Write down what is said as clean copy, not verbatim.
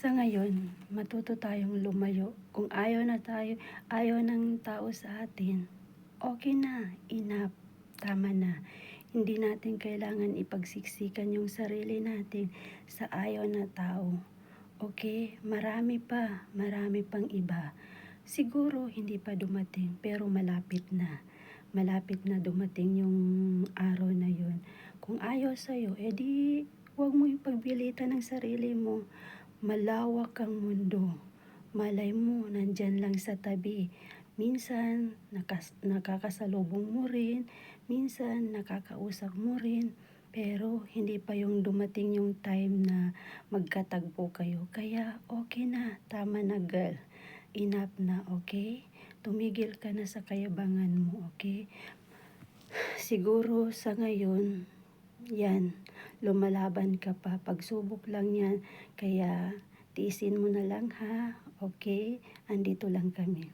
Sa ngayon, matuto tayong lumayo. Kung ayaw ng tao sa atin, okay na, enough, tama na. Hindi natin kailangan ipagsiksikan yung sarili natin sa ayaw na tao. Okay, marami pang iba. Siguro hindi pa dumating pero malapit na. Malapit na dumating yung araw na yun. Kung ayaw sa'yo, edi huwag mo ipagbilitan ng sarili mo. Malawak ang mundo. Malay mo, nandyan lang sa tabi. Minsan, nakakasalubong mo rin. Minsan, nakakausap mo rin. Pero, hindi pa yung dumating yung time na magkatagpo kayo. Kaya, okay na. Tama na, girl. Enough na, okay? Tumigil ka na sa kayabangan mo, okay? Siguro sa ngayon, yan, lumalaban ka pa. Pagsubok lang yan. Kaya, tiisin mo na lang ha, okay? Andito lang kami.